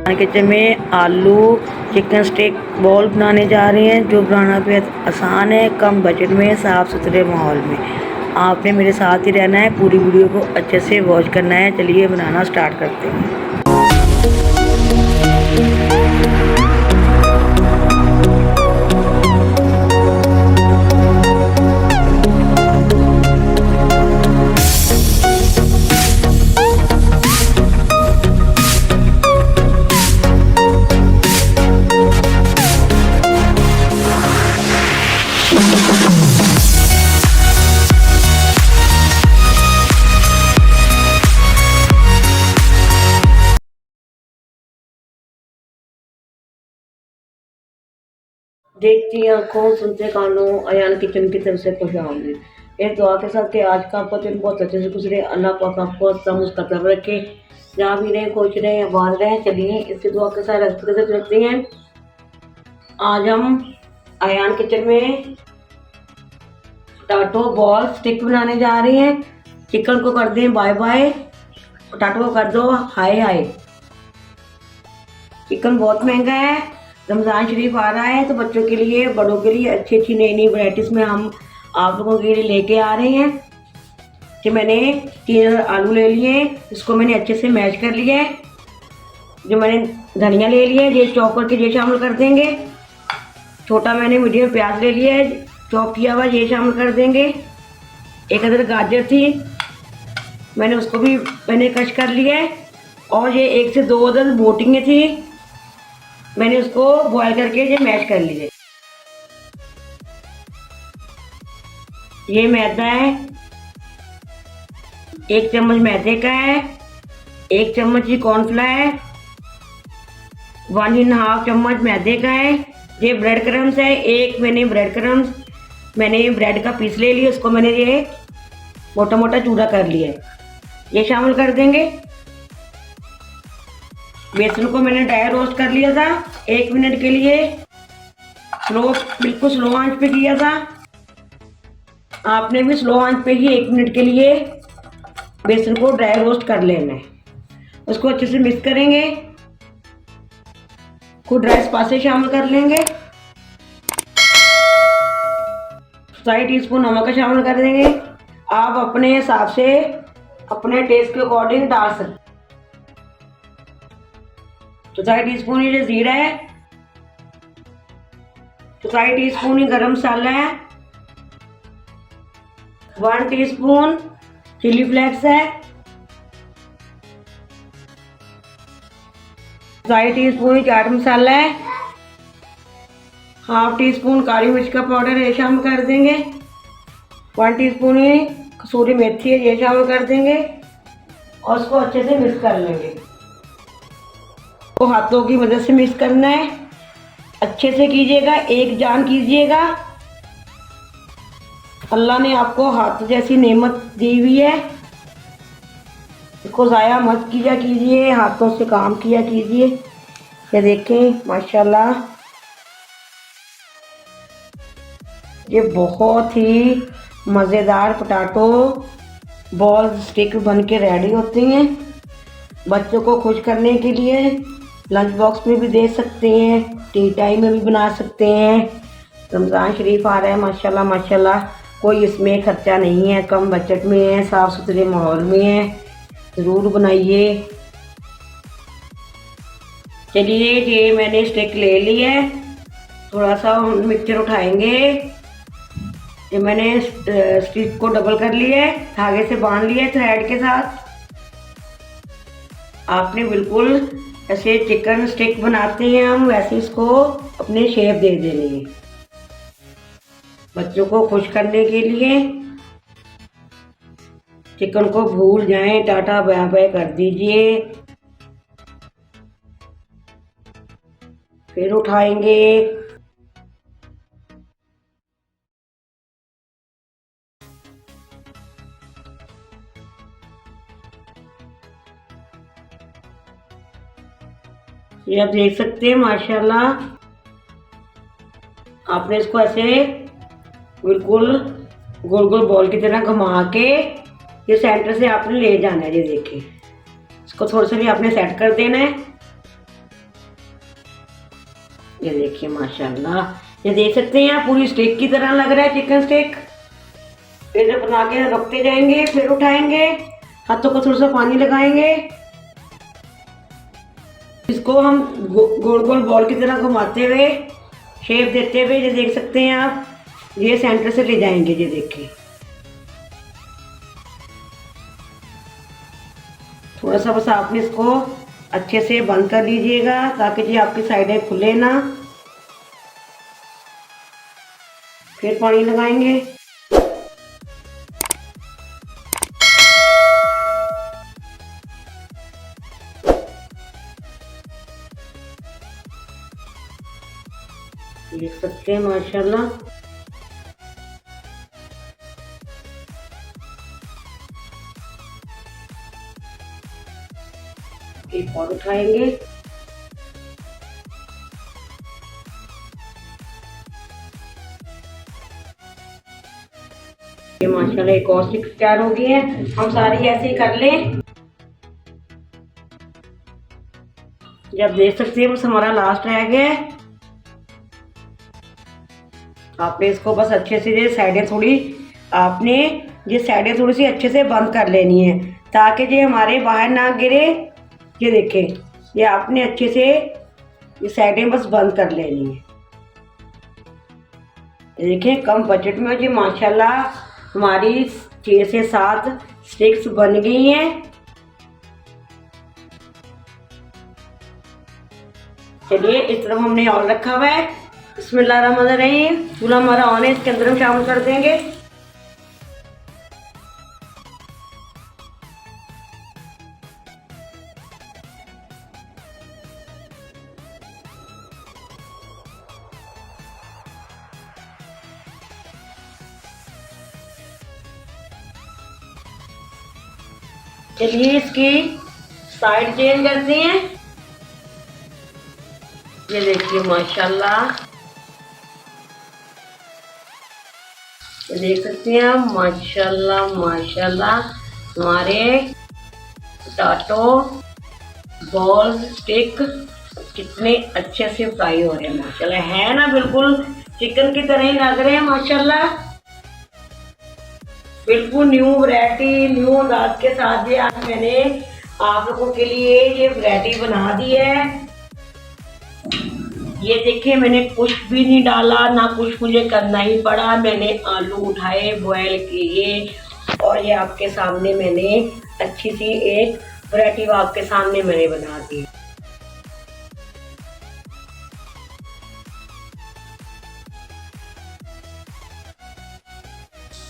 Kitchen में आलू chicken stick ball बनाने जा रहे हैं, जो बनाना बेहद आसान है, कम बजट में, साफ़ सुथरे माहौल में। आपने मेरे साथ ही रहना है, पूरी वीडियो को अच्छे से वॉच करना है। चलिए बनाना स्टार्ट करते हैं। देखती आंखों सुनते कानों, अयान किचन की तरफ से खुश आमदीद। इस दुआ के साथ कि आज का आपका दिन बहुत अच्छे से गुजरे। अल्लाह पाक आपको सब मुस्तक़बिल रखे, जहाँ भी रहें खुश रहें, आबाद रहें। चलिए इसी दुआ के साथ रेसिपी की तरफ चलते हैं। आज हम अयान किचन में पोटैटो बॉल स्टिक बनाने जा रहे हैं। चिकन को कर दें बाय बाय, पोटैटो को कर दो हाय हाय। चिकन बहुत महंगा है, रमज़ान शरीफ आ रहा है, तो बच्चों के लिए बड़ों के लिए अच्छी अच्छी नई नई वैराइटीज़ में हम आप लोगों के लिए लेके आ रहे हैं। कि मैंने 3 आलू ले लिए, इसको मैंने अच्छे से मैश कर लिया है। जो मैंने धनिया ले लिया है, ये चॉप करके ये शामिल कर देंगे। छोटा मैंने मीडियम प्याज ले लिया है, चॉप किया हुआ, ये शामिल कर देंगे। एक अदर गाजर थी, मैंने उसको भी कश कर लिया है। और ये 1 से 2 अदर बोटिंगें थी, मैंने उसको बॉयल करके ये मैश कर लिए। ये मैदा है, 1 चम्मच मैदे का है, 1 चम्मच ही कॉर्नफ्लावर है, 1½ चम्मच मैदे का है। ये ब्रेड क्रम्स है, एक मैंने ब्रेड का पीस ले लिया, उसको मैंने ये मोटा मोटा चूरा कर लिया है, ये शामिल कर देंगे। बेसन को मैंने ड्राई रोस्ट कर लिया था 1 मिनट के लिए, बिल्कुल स्लो आंच पे किया था। आपने भी स्लो आंच पे ही 1 मिनट के लिए बेसन को ड्राई रोस्ट कर लेना है। उसको अच्छे से मिक्स करेंगे, कुछ ड्राई स्पाइसेस शामिल कर लेंगे। 1/2 टीस्पून नमक का शामिल कर देंगे। आप अपने हिसाब से अपने टेस्ट के अकॉर्डिंग डाल सकते। तो 1/2 टीस्पून ये जीरा है, तो 1/2 टीस्पून ही गरम मसाला है, 1 टीस्पून चिली फ्लेक्स है, 1/2 टीस्पून चाट मसाला है, 1/2 टीस्पून काली मिर्च का पाउडर है, शामिल कर देंगे। 1 टीस्पून ही कसूरी मेथी है, ये शामिल कर देंगे और उसको अच्छे से मिक्स कर लेंगे। तो हाथों की मदद से मिक्स करना है, अच्छे से कीजिएगा, एक जान कीजिएगा। अल्लाह ने आपको हाथ जैसी नेमत दी हुई है, इसको ज़ाया मत कीजिए, हाथों से काम किया कीजिए। ये देखें माशाल्लाह, ये बहुत ही मज़ेदार पोटैटो बॉल स्टिक बन के रेडी होते हैं। बच्चों को खुश करने के लिए लंच बॉक्स में भी दे सकते हैं, टी टाइम में भी बना सकते हैं। रमज़ान शरीफ आ रहा है, माशाल्लाह माशाल्लाह, कोई इसमें खर्चा नहीं है, कम बजट में है, साफ़ सुथरे माहौल में है, ज़रूर बनाइए। चलिए ये मैंने स्टिक ले ली है, थोड़ा सा मिक्सचर उठाएंगे। ये मैंने स्टिक को डबल कर लिया है, धागे से बांध लिया है थ्रेड के साथ। आपने बिल्कुल ऐसे चिकन स्टिक बनाते हैं हम, वैसे इसको अपने शेप दे देनी है। बच्चों को खुश करने के लिए चिकन को भूल जाएं, टाटा बाय बाय कर दीजिए। फिर उठाएंगे, ये आप देख सकते हैं माशाल्लाह। आपने इसको ऐसे बिल्कुल गोल गोल बॉल की तरह घुमा के ये सेंटर से आपने ले जाना है। ये देखिए, इसको थोड़ा सा भी आपने सेट कर देना है। ये देखिए माशाल्लाह, ये देख सकते हैं आप, पूरी स्टेक की तरह लग रहा है, चिकन स्टेक। फिर जब बना के रखते जाएंगे, फिर उठाएंगे, हाथों को थोड़ा सा पानी लगाएंगे, इसको हम गोल गोल बॉल की तरह घुमाते हुए, शेप देते हुए, ये देख सकते हैं आप, ये सेंटर से ले जाएंगे। ये देखिए, थोड़ा सा बस आपने इसको अच्छे से बंद कर लीजिएगा ताकि जी आपकी साइडें खुले ना। फिर पानी लगाएंगे, देख सकते हैं माशाल्लाह। एक और उठाएंगे, ये माशाल्लाह एक और स्टिक तैयार हो गई है। हम सारी ऐसे ही कर लें। जब देख सकते हैं बस हमारा लास्ट रह गया है। आपने इसको बस अच्छे से ये साइडें थोड़ी, आपने ये साइडें थोड़ी सी अच्छे से बंद कर लेनी है ताकि ये हमारे बाहर ना गिरे। ये देखें, ये आपने अच्छे से ये साइडें बस बंद कर लेनी है। ये देखें, कम बजट में जी माशाल्लाह हमारी 6 से 7 स्टिक्स बन गई हैं। चलिए, इस तरफ हमने ऑन रखा हुआ है। बिस्मिल्लाहिर्रहमानिर्रहीम। चूल्हा हमारा ऑन है, इसके अंदर हम शामिल कर देंगे। चलिए, इसकी साइड चेंज करते हैं। ये देखिए माशाल्लाह, ये देख सकते हैं आप, माशाल्लाह माशाल्लाह हमारे पोटैटो बॉल स्टिक कितने अच्छे से फ्राई हो रहे हैं माशाल्लाह। है ना, बिल्कुल चिकन की तरह ही लग रहे हैं माशाल्लाह। बिल्कुल न्यू वैरायटी, न्यू अंदाज के साथ ये आज मैंने आप लोगों के लिए ये वैरायटी बना दी है। ये देखिए, मैंने कुछ भी नहीं डाला, ना कुछ मुझे करना ही पड़ा। मैंने आलू उठाए, बॉयल किए और ये आपके सामने मैंने अच्छी सी एक वैरायटी आपके सामने मैंने बना दी।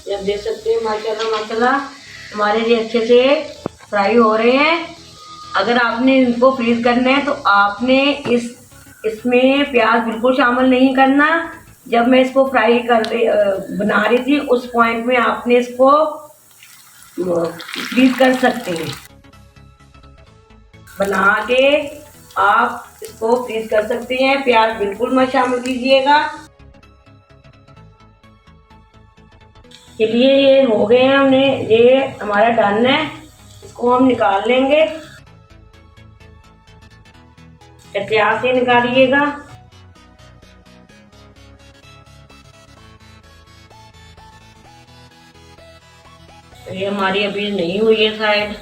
जब देख सकते हैं माशाल्लाह माशाल्लाह हमारे ये अच्छे से फ्राई हो रहे हैं। अगर आपने इनको फ्रीज करना है तो आपने इसमें प्याज बिल्कुल शामिल नहीं करना। जब मैं इसको फ्राई बना रही थी उस पॉइंट में आपने इसको फ्रीज कर सकते हैं। बना के आप इसको फ्रीज कर सकते हैं, प्याज बिल्कुल मत शामिल कीजिएगा। चलिए, ये हो गए हैं, हमने ये हमारा डन है। इसको हम निकाल लेंगे, एहतियात से निकालिएगा। ये हमारी अभी नहीं हुई है साइड,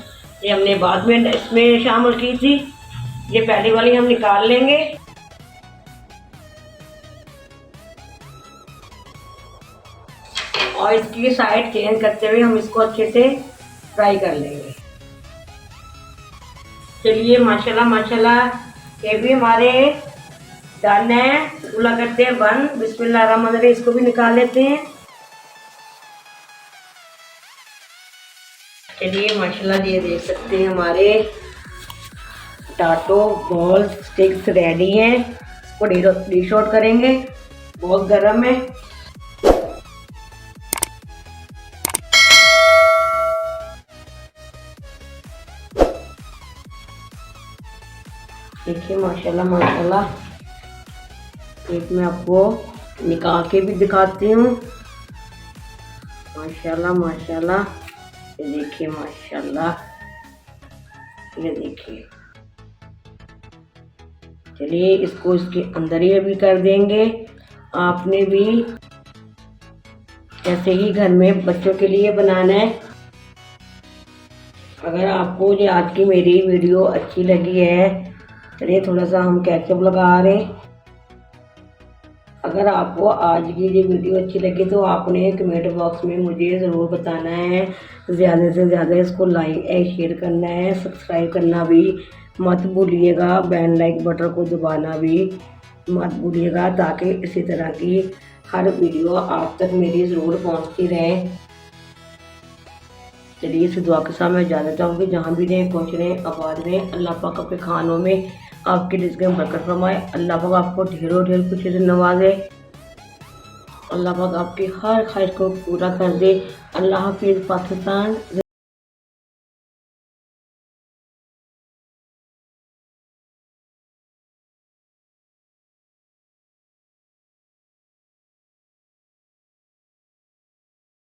ये हमने बाद में इसमें शामिल की थी। ये पहली वाली हम निकाल लेंगे। और इसकी साइड चेंज करते हुए हम इसको अच्छे से फ्राई कर लेंगे। चलिए माशाल्लाह माशाल्लाह, ये भी हमारे डन है। चूल्हा करते हैं बंद। बिस्मिल्लाहिर्रहमानिर्रहीम। इसको भी निकाल लेते हैं। चलिए माशाल्लाह, ये देख सकते हैं हमारे पोटैटो बॉल स्टिक्स रेडी हैं। इसको डिश आउट करेंगे, बहुत गर्म है। देखिए माशाल्लाह माशाल्लाह, एक मैं आपको निकाल के भी दिखाती हूँ। माशाल्लाह माशाल्लाह, ये देखिए माशाल्लाह, ये देखिए। चलिए इसको इसके अंदर ही अभी कर देंगे। आपने भी ऐसे ही घर में बच्चों के लिए बनाना है। अगर आपको ये आज की मेरी वीडियो अच्छी लगी है, चलिए थोड़ा सा हम केचप लगा रहे हैं। अगर आपको आज की ये वीडियो अच्छी लगी तो आपने कमेंट बॉक्स में मुझे ज़रूर बताना है। ज़्यादा से ज़्यादा इसको लाइक शेयर करना है, सब्सक्राइब करना भी मत भूलिएगा, बेल लाइक बटन को दबाना भी मत भूलिएगा, ताकि इसी तरह की हर वीडियो आप तक मेरी ज़रूर पहुंचती रहे। चलिए इस दुआ के साथ मैं जाना चाहूँगी, जहाँ भी रहें खुश रहें, आबाद रहें। अल्लाह पाक अपने खानों में आपके रिज़्क़ में बरकत फरमाए। अल्लाह पाक आपको ढेरों ढेर खुशी से नवाजे। अल्लाह पाक आपकी हर ख्वाहिश को पूरा कर दे। अल्लाह हाफिज़ पाकिस्तान।